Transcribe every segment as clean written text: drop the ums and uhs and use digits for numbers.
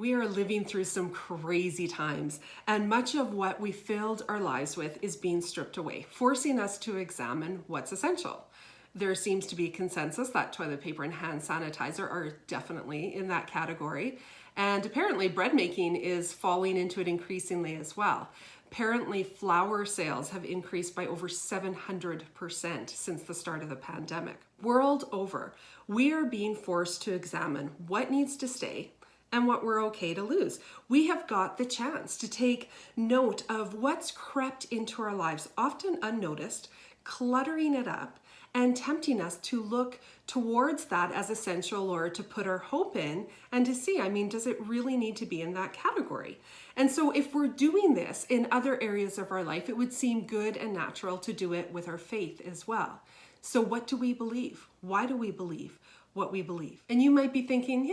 We are living through some crazy times, and much of what we filled our lives with is being stripped away, forcing us to examine what's essential. There seems to be consensus that toilet paper and hand sanitizer are definitely in that category, and apparently bread making is falling into it increasingly as well. Apparently, flour sales have increased by over 700% since the start of the pandemic. World over, we are being forced to examine what needs to stay and what we're okay to lose. We have got the chance to take note of what's crept into our lives, often unnoticed, cluttering it up and tempting us to look towards that as essential or to put our hope in and to see, does it really need to be in that category? And so if we're doing this in other areas of our life, it would seem good and natural to do it with our faith as well. So what do we believe? Why do we believe what we believe? And you might be thinking,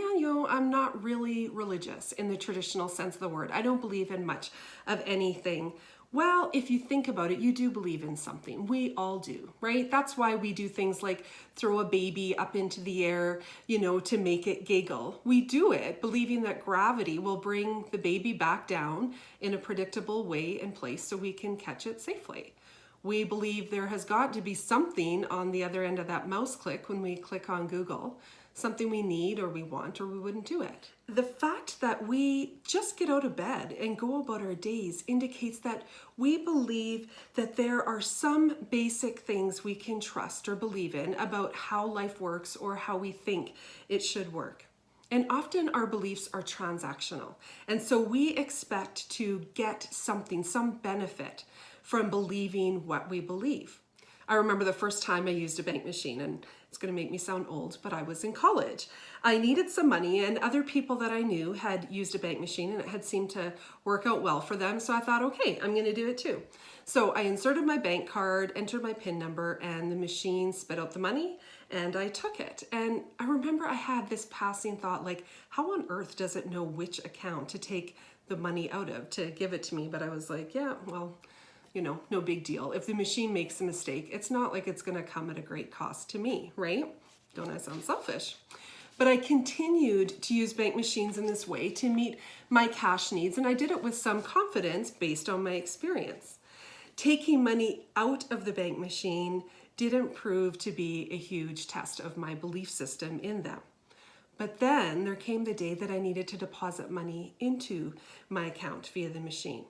I'm not really religious in the traditional sense of the word. I don't believe in much of anything. Well, if you think about it, you do believe in something. We all do, right? That's why we do things like throw a baby up into the air, to make it giggle. We do it believing that gravity will bring the baby back down in a predictable way and place so we can catch it safely. We believe there has got to be something on the other end of that mouse click when we click on Google, something we need or we want or we wouldn't do it. The fact that we just get out of bed and go about our days indicates that we believe that there are some basic things we can trust or believe in about how life works or how we think it should work. And often our beliefs are transactional. And so we expect to get something, some benefit from believing what we believe. I remember the first time I used a bank machine, and it's going to make me sound old, but I was in college. I needed some money, and other people that I knew had used a bank machine, and it had seemed to work out well for them. So I thought, okay, I'm going to do it too. So I inserted my bank card, entered my PIN number, and the machine spit out the money, and I took it. And I remember I had this passing thought, like, how on earth does it know which account to take the money out of to give it to me? But I was like, yeah, well, no big deal. If the machine makes a mistake, it's not like it's going to come at a great cost to me, right? Don't I sound selfish? But I continued to use bank machines in this way to meet my cash needs, and I did it with some confidence based on my experience. Taking money out of the bank machine didn't prove to be a huge test of my belief system in them. But then there came the day that I needed to deposit money into my account via the machine.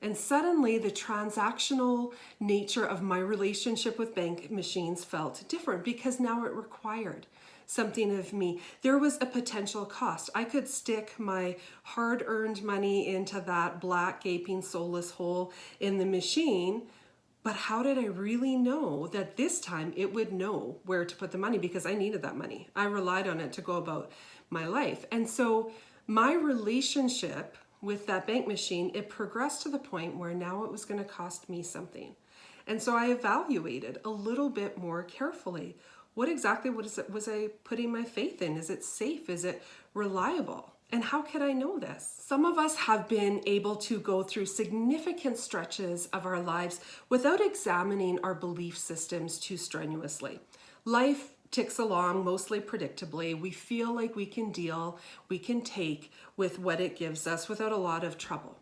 And suddenly the transactional nature of my relationship with bank machines felt different because now it required something of me. There was a potential cost. I could stick my hard-earned money into that black gaping soulless hole in the machine, but how did I really know that this time it would know where to put the money? Because I needed that money. I relied on it to go about my life. And so my relationship with that bank machine, it progressed to the point where now it was going to cost me something. And so I evaluated a little bit more carefully. What exactly was I putting my faith in? Is it safe? Is it reliable? And how could I know this? Some of us have been able to go through significant stretches of our lives without examining our belief systems too strenuously. Life ticks along mostly predictably. We feel like we can deal, we can take with what it gives us without a lot of trouble.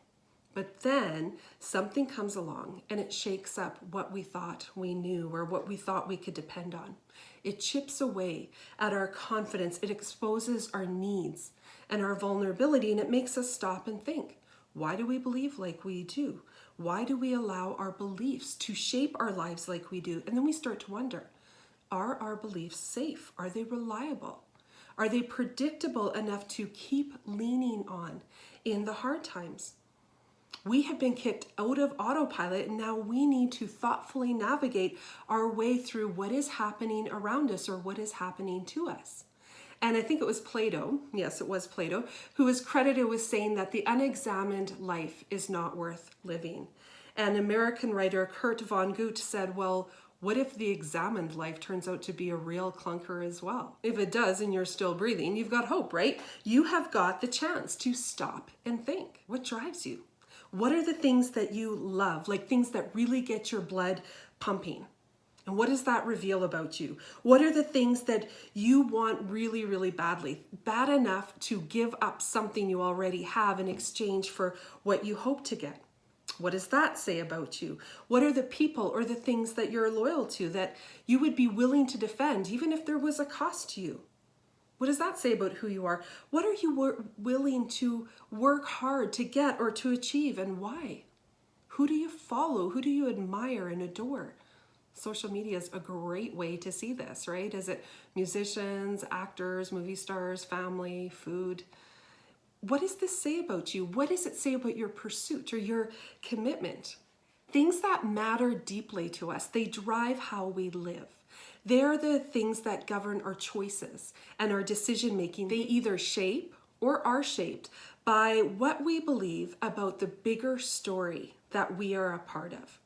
But then something comes along and it shakes up what we thought we knew or what we thought we could depend on. It chips away at our confidence. It exposes our needs and our vulnerability, and it makes us stop and think. Why do we believe like we do? Why do we allow our beliefs to shape our lives like we do? And then we start to wonder, are our beliefs safe? Are they reliable? Are they predictable enough to keep leaning on in the hard times? We have been kicked out of autopilot, and now we need to thoughtfully navigate our way through what is happening around us or what is happening to us. And I think it was Plato, yes, it was Plato, who was credited with saying that the unexamined life is not worth living. And American writer Kurt Vonnegut said, well, what if the examined life turns out to be a real clunker as well? If it does and you're still breathing, you've got hope, right? You have got the chance to stop and think. What drives you? What are the things that you love, like things that really get your blood pumping? And what does that reveal about you? What are the things that you want really, really badly? Bad enough to give up something you already have in exchange for what you hope to get? What does that say about you? What are the people or the things that you're loyal to that you would be willing to defend, even if there was a cost to you? What does that say about who you are? What are you willing to work hard to get or to achieve, and why? Who do you follow? Who do you admire and adore? Social media is a great way to see this, right? Is it musicians, actors, movie stars, family, food? What does this say about you? What does it say about your pursuit or your commitment? Things that matter deeply to us, they drive how we live. They're the things that govern our choices and our decision making. They either shape or are shaped by what we believe about the bigger story that we are a part of.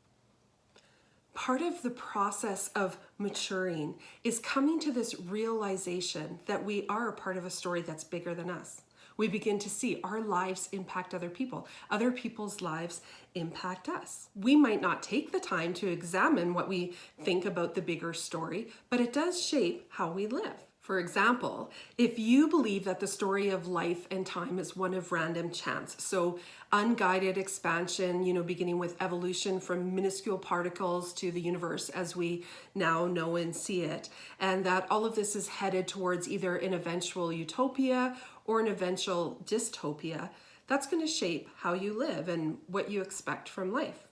Part of the process of maturing is coming to this realization that we are a part of a story that's bigger than us. We begin to see our lives impact other people. Other people's lives impact us. We might not take the time to examine what we think about the bigger story, but it does shape how we live. For example, if you believe that the story of life and time is one of random chance, so unguided expansion, beginning with evolution from minuscule particles to the universe as we now know and see it, and that all of this is headed towards either an eventual utopia or an eventual dystopia, that's going to shape how you live and what you expect from life.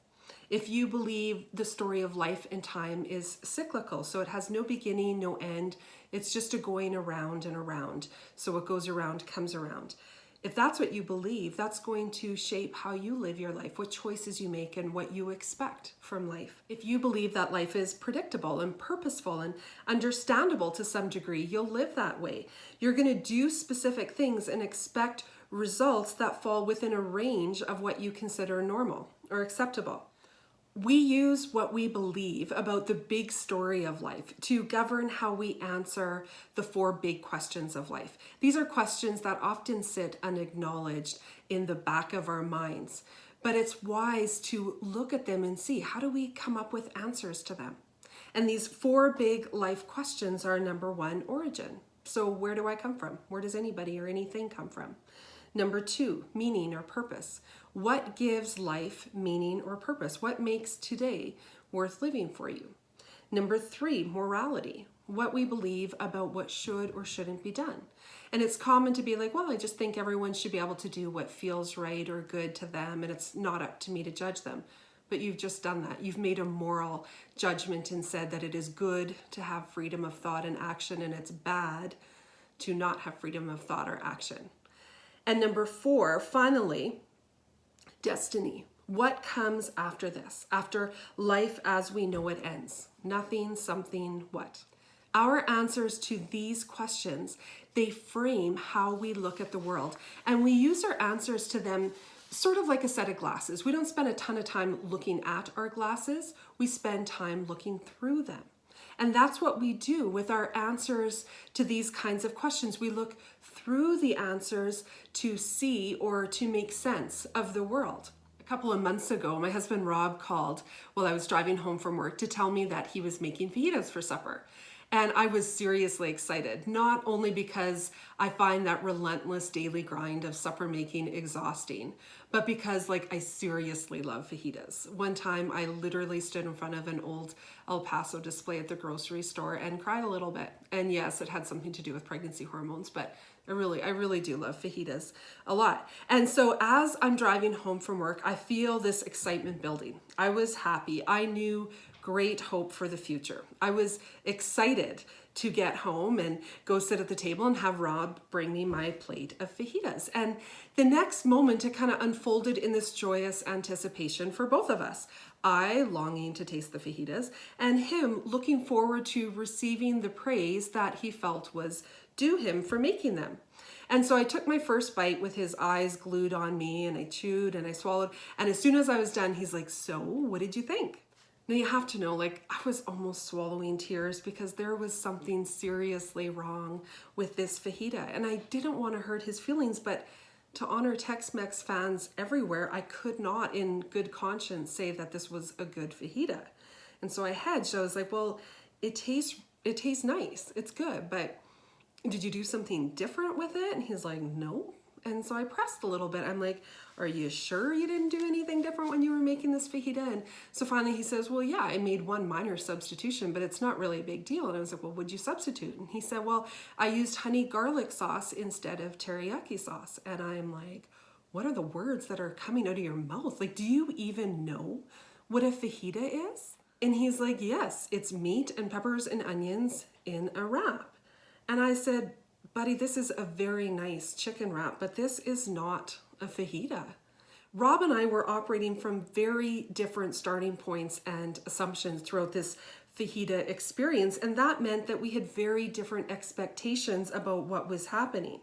If you believe the story of life and time is cyclical, so it has no beginning, no end, it's just a going around and around. So what goes around comes around. If that's what you believe, that's going to shape how you live your life, what choices you make, and what you expect from life. If you believe that life is predictable and purposeful and understandable to some degree, you'll live that way. You're going to do specific things and expect results that fall within a range of what you consider normal or acceptable. We use what we believe about the big story of life to govern how we answer the 4 big questions of life. These are questions that often sit unacknowledged in the back of our minds, but it's wise to look at them and see, how do we come up with answers to them? And these 4 big life questions are: number 1, origin. So where do I come from? Where does anybody or anything come from? Number 2, meaning or purpose. What gives life meaning or purpose? What makes today worth living for you? Number 3, morality. What we believe about what should or shouldn't be done. And it's common to be like, well, I just think everyone should be able to do what feels right or good to them, and it's not up to me to judge them. But you've just done that. You've made a moral judgment and said that it is good to have freedom of thought and action, and it's bad to not have freedom of thought or action. And number 4, finally, destiny. What comes after this? After life as we know it ends? Nothing, something, what? Our answers to these questions, they frame how we look at the world. And we use our answers to them sort of like a set of glasses. We don't spend a ton of time looking at our glasses. We spend time looking through them. And that's what we do with our answers to these kinds of questions. We look through the answers to see or to make sense of the world. A couple of months ago, my husband Rob called while I was driving home from work to tell me that he was making fajitas for supper. And I was seriously excited, not only because I find that relentless daily grind of supper making exhausting, but because I seriously love fajitas. One time I literally stood in front of an old El Paso display at the grocery store and cried a little bit. And yes, it had something to do with pregnancy hormones, but I really do love fajitas a lot. And so as I'm driving home from work, I feel this excitement building. I was happy. I knew great hope for the future. I was excited to get home and go sit at the table and have Rob bring me my plate of fajitas. And the next moment, it kind of unfolded in this joyous anticipation for both of us. I longing to taste the fajitas, and him looking forward to receiving the praise that he felt was due him for making them. And so I took my first bite with his eyes glued on me, and I chewed and I swallowed. And as soon as I was done, he's like, "So, what did you think?" Now you have to know, I was almost swallowing tears because there was something seriously wrong with this fajita. And I didn't want to hurt his feelings, but to honor Tex-Mex fans everywhere, I could not in good conscience say that this was a good fajita. And so I hedged. I was like, well, it tastes nice. It's good, but did you do something different with it? And he's like, no. And so I pressed a little bit. I'm like, are you sure you didn't do anything different when you were making this fajita? And so finally he says, well, yeah, I made one minor substitution, but it's not really a big deal. And I was like, well, what'd you substitute? And he said, well, I used honey garlic sauce instead of teriyaki sauce. And I'm like, what are the words that are coming out of your mouth? Like, do you even know what a fajita is? And he's like, yes, it's meat and peppers and onions in a wrap. And I said, buddy, this is a very nice chicken wrap, but this is not a fajita. Rob and I were operating from very different starting points and assumptions throughout this fajita experience, and that meant that we had very different expectations about what was happening.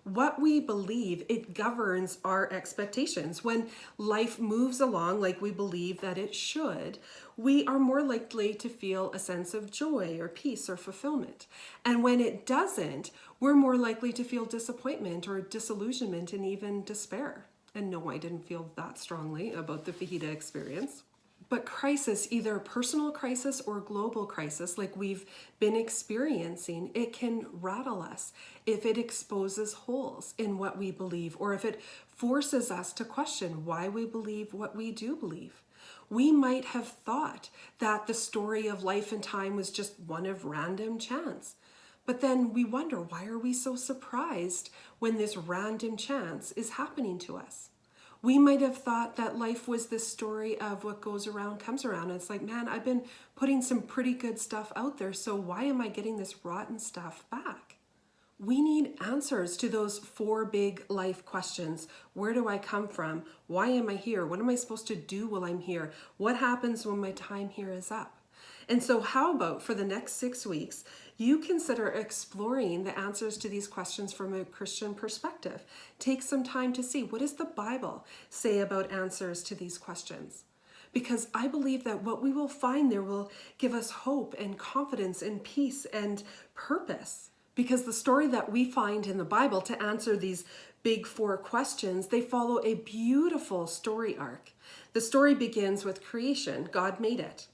What we believe, it governs our expectations. When life moves along like we believe that it should, we are more likely to feel a sense of joy or peace or fulfillment. And when it doesn't, we're more likely to feel disappointment or disillusionment and even despair. And no, I didn't feel that strongly about the fajita experience. But crisis, either personal crisis or global crisis, like we've been experiencing, it can rattle us if it exposes holes in what we believe, or if it forces us to question why we believe what we do believe. We might have thought that the story of life and time was just one of random chance. But then we wonder, why are we so surprised when this random chance is happening to us? We might have thought that life was this story of what goes around comes around. And it's like, man, I've been putting some pretty good stuff out there, so why am I getting this rotten stuff back? We need answers to those 4 big life questions. Where do I come from? Why am I here? What am I supposed to do while I'm here? What happens when my time here is up? And so how about for the next 6 weeks, you consider exploring the answers to these questions from a Christian perspective. Take some time to see, what does the Bible say about answers to these questions? Because I believe that what we will find there will give us hope and confidence and peace and purpose. Because the story that we find in the Bible to answer these big 4 questions, they follow a beautiful story arc. The story begins with creation. God made it.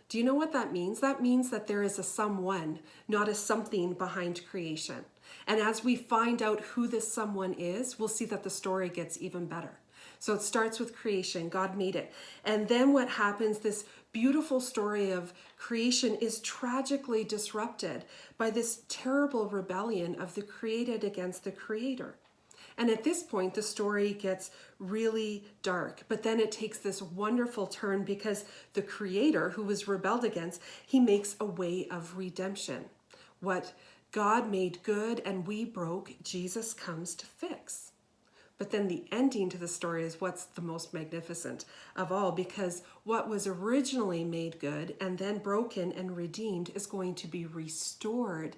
Do you know what that means? That means that there is a someone, not a something behind creation. And as we find out who this someone is, we'll see that the story gets even better. So it starts with creation. God made it. And then what happens, this beautiful story of creation is tragically disrupted by this terrible rebellion of the created against the creator. And at this point, the story gets really dark, but then it takes this wonderful turn because the creator who was rebelled against, he makes a way of redemption. What God made good and we broke, Jesus comes to fix. But then the ending to the story is what's the most magnificent of all, because what was originally made good and then broken and redeemed is going to be restored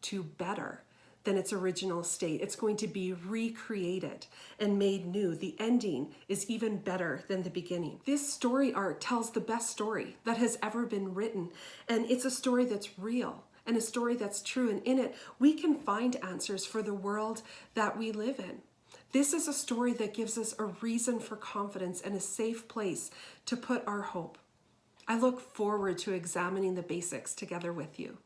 to better than its original state. It's going to be recreated and made new. The ending is even better than the beginning. This story arc tells the best story that has ever been written. And it's a story that's real and a story that's true. And in it, we can find answers for the world that we live in. This is a story that gives us a reason for confidence and a safe place to put our hope. I look forward to examining the basics together with you.